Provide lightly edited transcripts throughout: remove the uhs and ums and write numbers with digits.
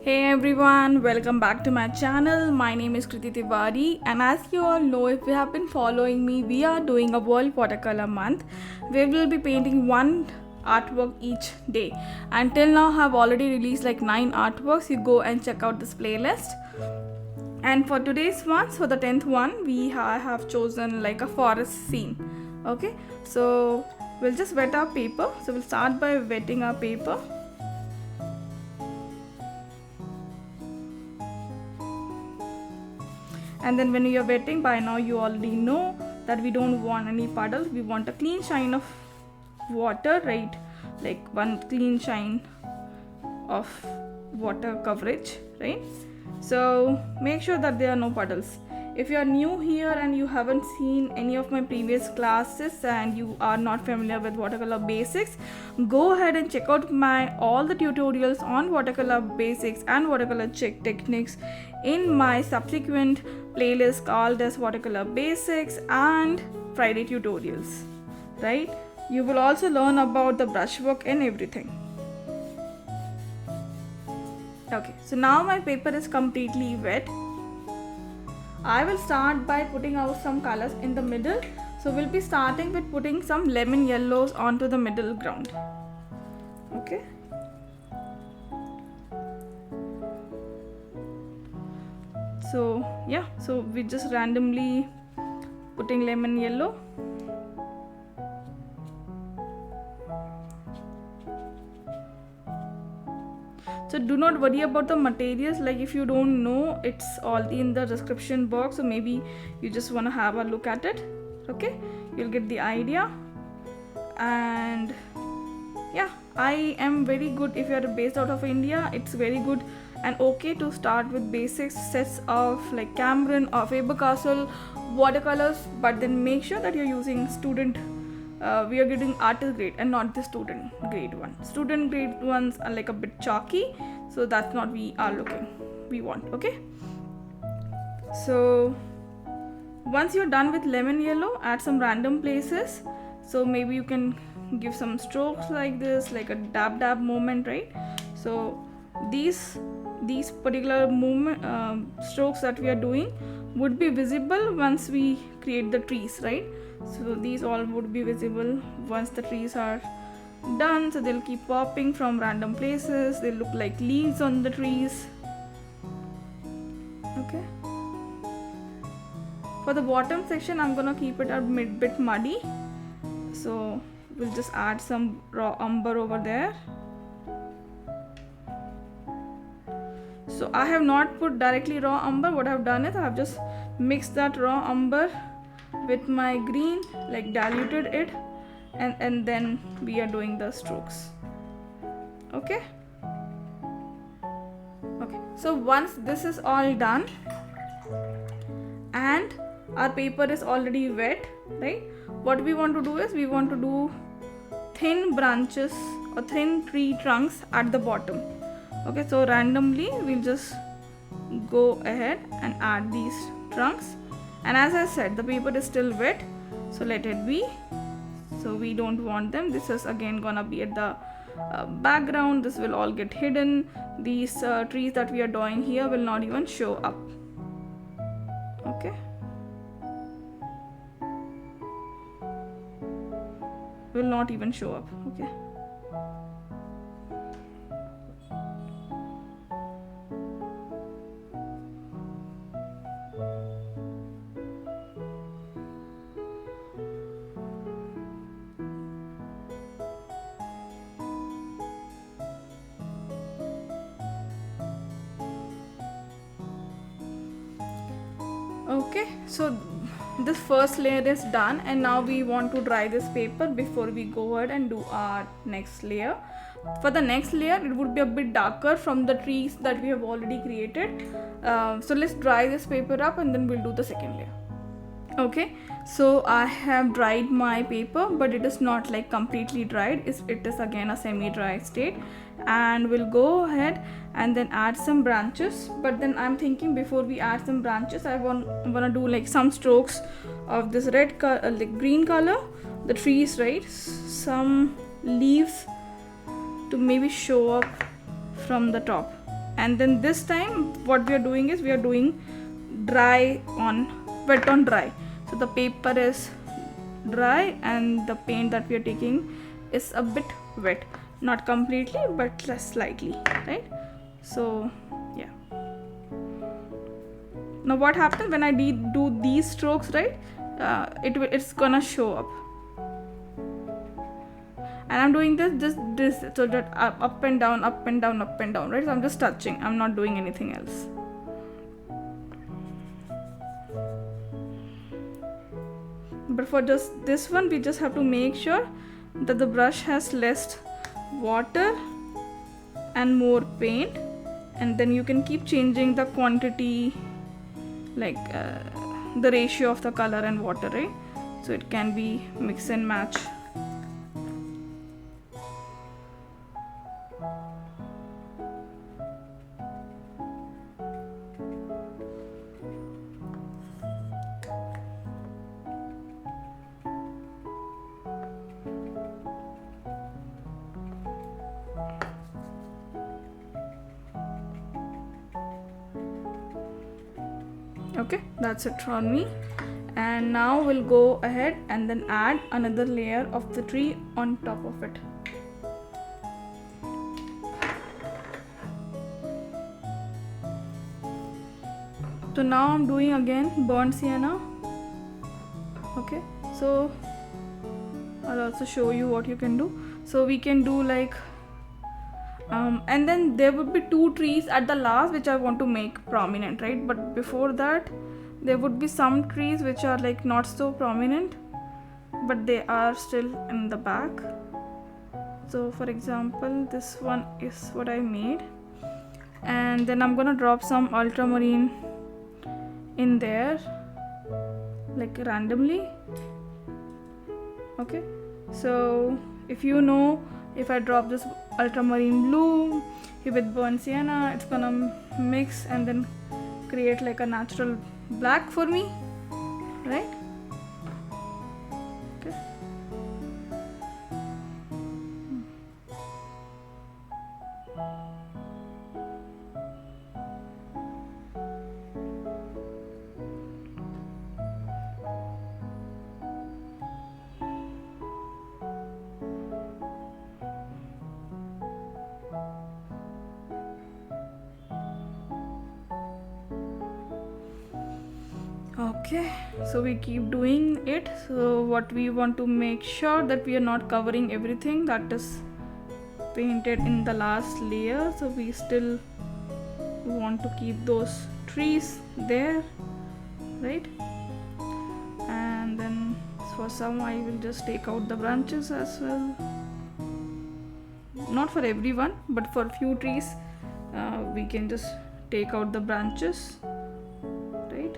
Hey everyone, welcome back to my channel. My name is Kriti Tiwari, and as you all know, if you have been following me, we are doing a World Watercolor Month where we'll be painting one artwork each day. Until now, I have already released like 9 artworks. You go and check out this playlist. And for today's one, for the 10th one, I have chosen like a forest scene. Okay, so we'll just wet our paper. So we'll start by wetting our paper. And then when you are wetting, by now you already know that we don't want any puddles. We want a clean shine of water, right? Like one clean shine of water coverage, right? So make sure that there are no puddles. If you are new here and you haven't seen any of my previous classes and you are not familiar with watercolor basics, go ahead and check out all the tutorials on watercolor basics and watercolor techniques in my subsequent playlist called as Watercolor Basics and Friday Tutorials, right? You will also learn about the brushwork and everything. Okay, so now my paper is completely wet. I will start by putting out some colors in the middle. So we'll be starting with putting some lemon yellows onto the middle ground. Okay. So yeah, so we just randomly putting lemon yellow. So do not worry about the materials, like if you don't know, it's all in the description box, so maybe you just want to have a look at it. Okay, you'll get the idea. And yeah, I am very good. If you are based out of India, it's very good and okay to start with basic sets of like Cameron or Faber-Castell watercolors, but then make sure that you're using student we are getting artist grade and not the student grade one. Student grade ones are like a bit chalky, so that's not we want. Okay, so once you're done with lemon yellow, add some random places. So maybe you can give some strokes like this, like a dab moment, right? So these particular strokes that we are doing would be visible once we create the trees, right? So these all would be visible once the trees are done. So they'll keep popping from random places. They look like leaves on the trees. Okay. For the bottom section, I'm gonna keep it a bit muddy. So we'll just add some raw umber over there. So I have not put directly raw umber. What I have done is I have just mixed that raw umber with my green, like diluted it, and then we are doing the strokes. Okay, so once this is all done and our paper is already wet, right, what we want to do is we want to do thin branches or thin tree trunks at the bottom. Okay, so randomly we'll just go ahead and add these trunks. And as I said, the paper is still wet, so let it be. So we don't want them. This is again gonna be at the background. This will all get hidden. These trees that we are drawing here will not even show up. Okay, will not even show up. Okay. Okay, so this first layer is done, and now we want to dry this paper before we go ahead and do our next layer. For the next layer, it would be a bit darker from the trees that we have already created. So let's dry this paper up and then we'll do the second layer. Okay, so I have dried my paper, but it is not like completely dried. It is again a semi-dry state, and we'll go ahead and then add some branches. But then I'm thinking before we add some branches, I want to do like some strokes of this red color, like green color, the trees, right? Some leaves to maybe show up from the top. And then this time what we are doing is we are doing dry on wet on dry. So the paper is dry and the paint that we are taking is a bit wet, not completely but slightly, right? So yeah. Now what happens when I do these strokes, right? It's gonna show up. And I'm doing this so that up and down, up and down, up and down, right? So I'm just touching, I'm not doing anything else. But for just this one, we just have to make sure that the brush has less water and more paint, and then you can keep changing the quantity, like the ratio of the color and water, right? So it can be mix and match. Okay, that's it from me. And now we'll go ahead and then add another layer of the tree on top of it. So now I'm doing again burnt sienna. Okay, so I'll also show you what you can do. So we can do like and then there would be two trees at the last which I want to make prominent, right? But before that there would be some trees which are like not so prominent but they are still in the back. So for example, this one is what I made, and then I'm gonna drop some ultramarine in there like randomly. Okay, so if you know, if I drop this ultramarine blue with burnt sienna, it's gonna mix and then create like a natural black for me, right? Okay. Okay, so we keep doing it. So what we want to make sure that we are not covering everything that is painted in the last layer, so we still want to keep those trees there, right? And then for some I will just take out the branches as well, not for everyone but for few trees we can just take out the branches, right?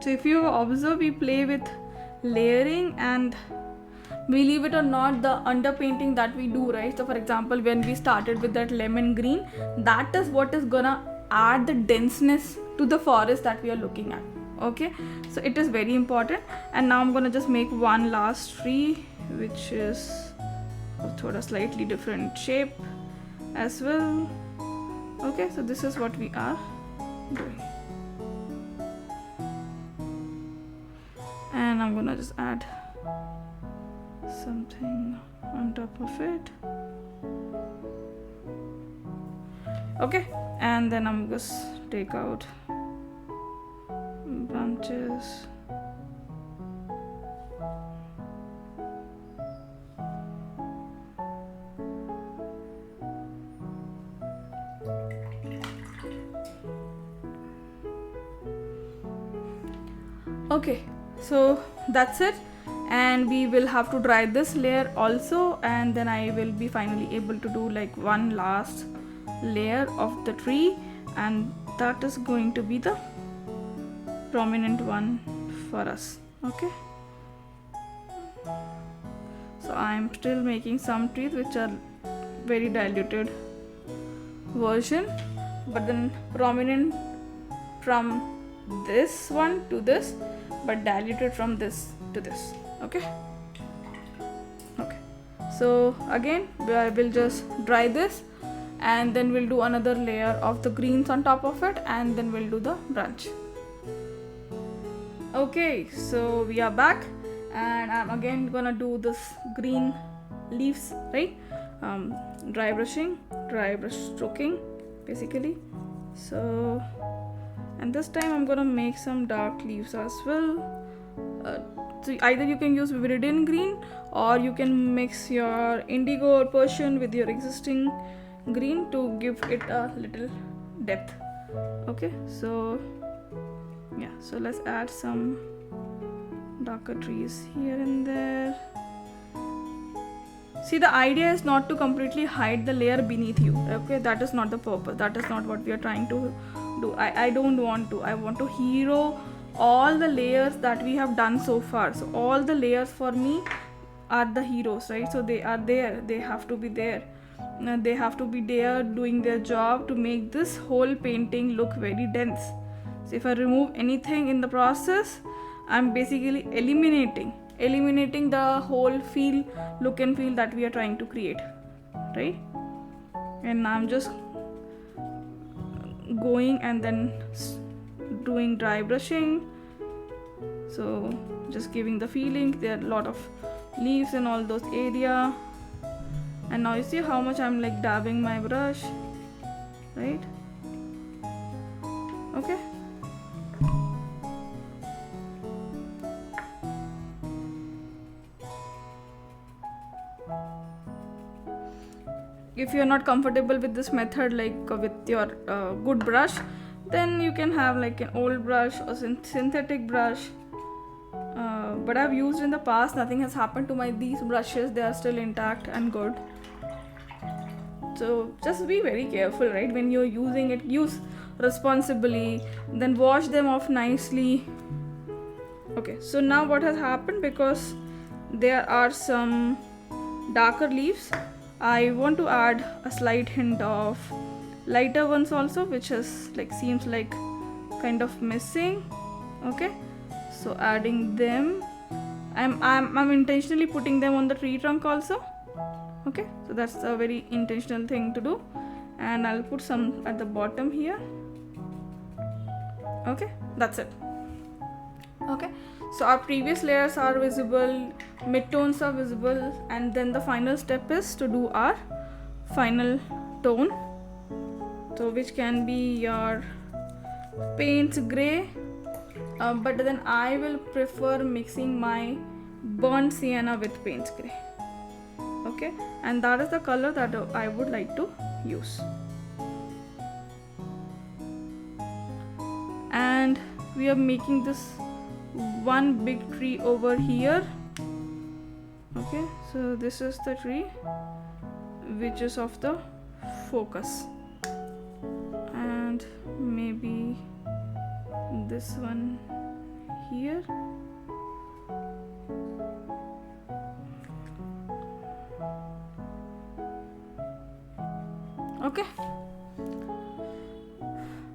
So if you observe, we play with layering and believe it or not, the underpainting that we do, right? So for example, when we started with that lemon green, that is what is gonna add the denseness to the forest that we are looking at. Okay, so it is very important. And now I'm gonna just make one last tree which is of a slightly different shape as well. Okay, so this is what we are doing. And I'm gonna just add something on top of it. Okay, and then I'm just take out branches. Okay, so that's it, and we will have to dry this layer also, and then I will be finally able to do like one last layer of the tree, and that is going to be the prominent one for us. Okay, so I am still making some trees which are very diluted version, but then prominent from this one to this, but diluted from this to this. Okay. So again we'll just dry this, and then we'll do another layer of the greens on top of it, and then we'll do the branch. Okay, so we are back, and I'm again gonna do this green leaves, right? Dry brush stroking basically. So, and this time I'm gonna make some dark leaves as well. So either you can use viridian green, or you can mix your indigo or Persian with your existing green to give it a little depth. Okay, so yeah, so let's add some darker trees here and there. See, the idea is not to completely hide the layer beneath you. Okay, that is not the purpose. That is not what we are trying to do. I don't want to. I want to hero all the layers that we have done so far. So all the layers for me are the heroes, right? So they are there. They have to be there. They have to be there doing their job to make this whole painting look very dense. So if I remove anything in the process, I'm basically eliminating the whole look and feel that we are trying to create, right? And I'm just going and then doing dry brushing, so just giving the feeling. There are a lot of leaves in all those area, and now you see how much I'm like dabbing my brush, right? Okay. If you're not comfortable with this method, like with your good brush, then you can have like an old brush or synthetic brush, but I've used in the past. Nothing has happened to these brushes. They are still intact and good. So just be very careful, right? When you're using it, use responsibly, then wash them off nicely. Okay, so now what has happened, because there are some darker leaves, I want to add a slight hint of lighter ones also, which is like seems like kind of missing. Okay, so adding them, I'm intentionally putting them on the tree trunk also. Okay, so that's a very intentional thing to do, and I'll put some at the bottom here. Okay, that's it. Okay, so our previous layers are visible, mid-tones are visible, and then the final step is to do our final tone, so which can be your paint gray, but then I will prefer mixing my burnt sienna with paint gray. Okay, and that is the color that I would like to use. And we are making this one big tree over here. Okay, so this is the tree which is of the focus, and maybe this one here. Okay,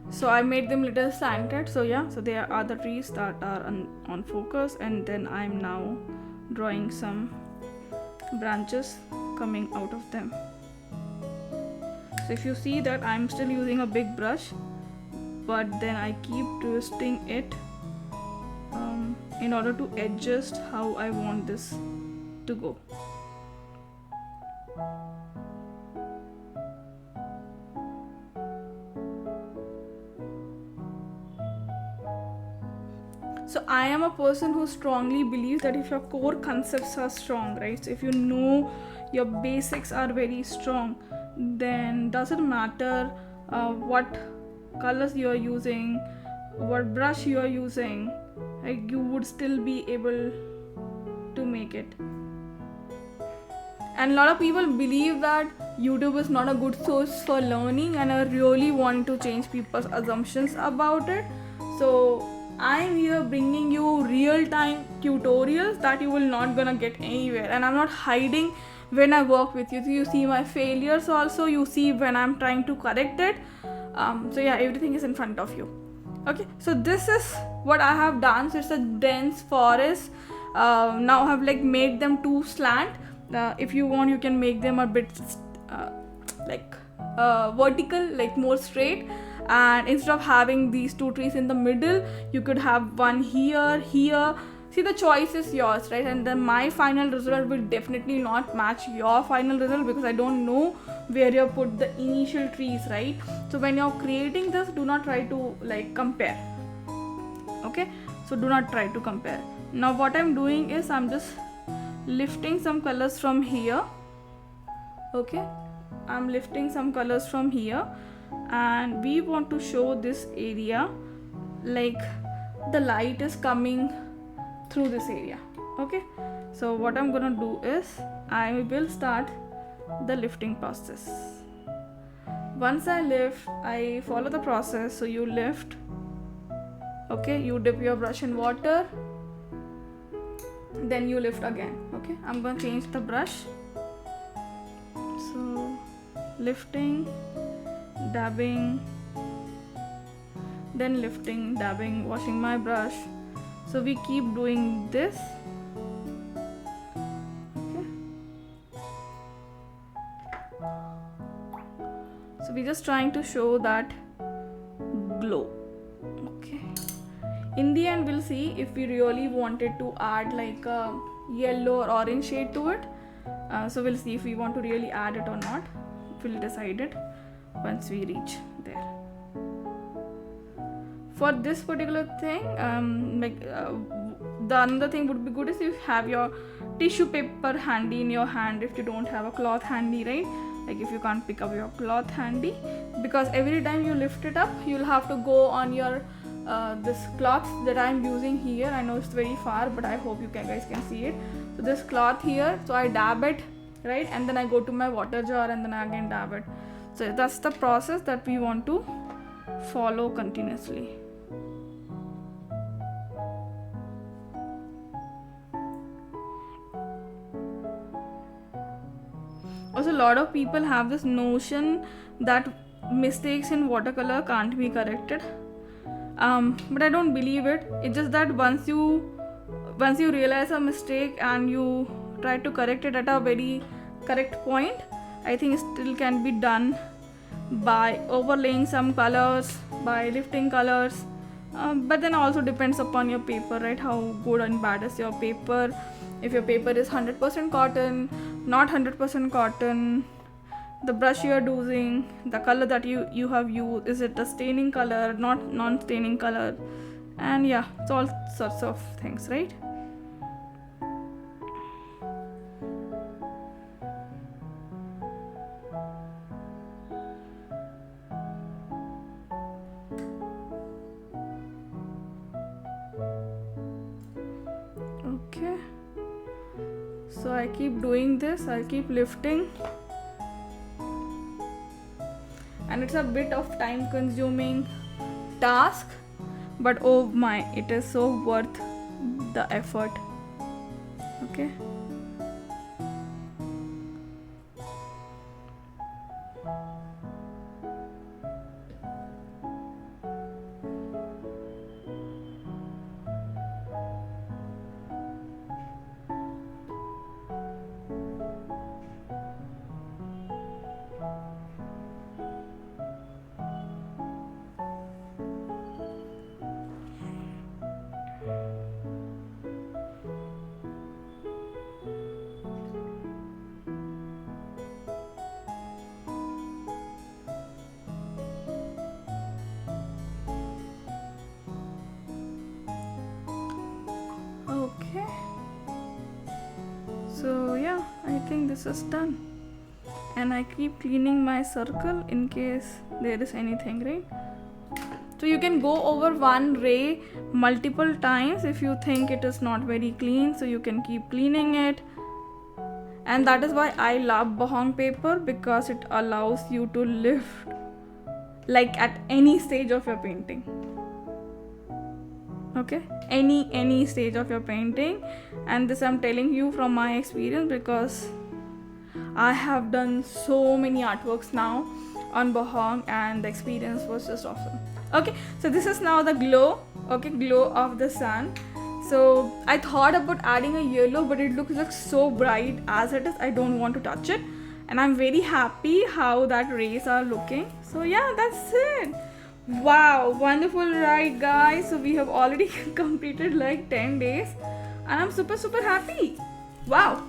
so I made them little slanted. So yeah, so there are the trees that are on focus, and then I'm now drawing some branches coming out of them. So if you see that I'm still using a big brush, but then I keep twisting it in order to adjust how I want this to go. So I am a person who strongly believes that if your core concepts are strong, right? So if you know your basics are very strong, then doesn't matter what colors you are using, what brush you are using, right? You would still be able to make it. And a lot of people believe that YouTube is not a good source for learning, and I really want to change people's assumptions about it. So I'm here bringing you real-time tutorials that you will not gonna get anywhere, and I'm not hiding when I work with you. So you see my failures also, you see when I'm trying to correct it. So yeah, everything is in front of you. Okay, so this is what I have done. So it's a dense forest. Now I have like made them too slant. If you want, you can make them a bit vertical, like more straight. And instead of having these two trees in the middle, you could have one here. See, the choice is yours, right? And then my final result will definitely not match your final result, because I don't know where you put the initial trees, right? So when you're creating this, do not try to like compare. Okay, so do not try to compare. Now what I'm doing is I'm just lifting some colors from here. Okay, I'm lifting some colors from here, and we want to show this area like the light is coming through this area. Okay, so what I'm gonna do is I will start the lifting process. Once I lift, I follow the process. So you lift, okay, you dip your brush in water, then you lift again. Okay, I'm gonna change the brush. So lifting, dabbing, then lifting, dabbing, washing my brush. So we keep doing this. Okay, so we're just trying to show that glow. Okay, in the end we'll see if we really wanted to add like a yellow or orange shade to it. So we'll see if we want to really add it or not. We'll decide it once we reach there. For this particular thing, the another thing would be good is if you have your tissue paper handy in your hand, if you don't have a cloth handy, right? Like if you can't pick up your cloth handy, because every time you lift it up, you'll have to go on your this cloth that I'm using here. I know it's very far, but I hope you guys can see it. So this cloth here, so I dab it, right? And then I go to my water jar and then I again dab it. So that's the process that we want to follow continuously. Also, a lot of people have this notion that mistakes in watercolor can't be corrected, but I don't believe it. It's just that once you realize a mistake and you try to correct it at a very correct point, I think it still can be done by overlaying some colors, by lifting colors, but then also depends upon your paper, right? How good and bad is your paper. If your paper is 100% cotton, not 100% cotton, the brush you are using, the color that you have used, is it a staining color, not non-staining color, and yeah, it's all sorts of things, right? Okay, so I keep doing this, I keep lifting, and it's a bit of time consuming task, but oh my, it is so worth the effort. Okay, so yeah, I think this is done, and I keep cleaning my circle in case there is anything, right? So you can go over one ray multiple times if you think it is not very clean, so you can keep cleaning it. And that is why I love Bahong paper, because it allows you to lift like at any stage of your painting. Okay, any stage of your painting. And this I'm telling you from my experience, because I have done so many artworks now on Bahong and the experience was just awesome. Okay, so this is now the glow. Okay, glow of the sun. So I thought about adding a yellow, but it looks like so bright as it is. I don't want to touch it, and I'm very happy how that rays are looking. So yeah, that's it. Wow, wonderful, right guys? So we have already completed like 10 days, and I'm super happy. Wow,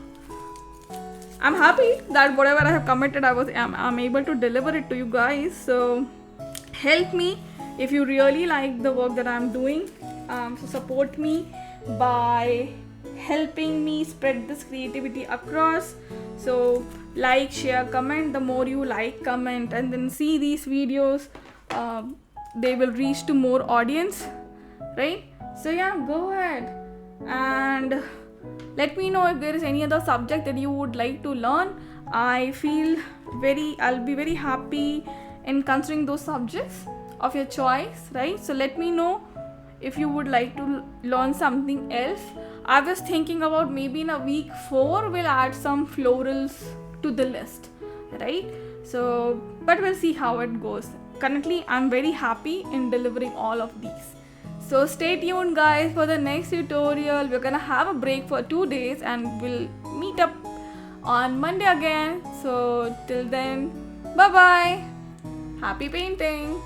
I'm happy that whatever I have committed, I'm able to deliver it to you guys. So help me if you really like the work that I'm doing. So support me by helping me spread this creativity across. So like, share, comment. The more you like, comment, and then see these videos, they will reach to more audience, right? So yeah, go ahead and let me know if there is any other subject that you would like to learn. I'll be very happy in considering those subjects of your choice, right? So let me know if you would like to learn something else. I was thinking about maybe in a week 4 we'll add some florals to the list, right? So but we'll see how it goes. Currently I'm very happy in delivering all of these. So stay tuned guys for the next tutorial. We're gonna have a break for 2 days and we'll meet up on Monday again. So till then, bye bye, happy painting.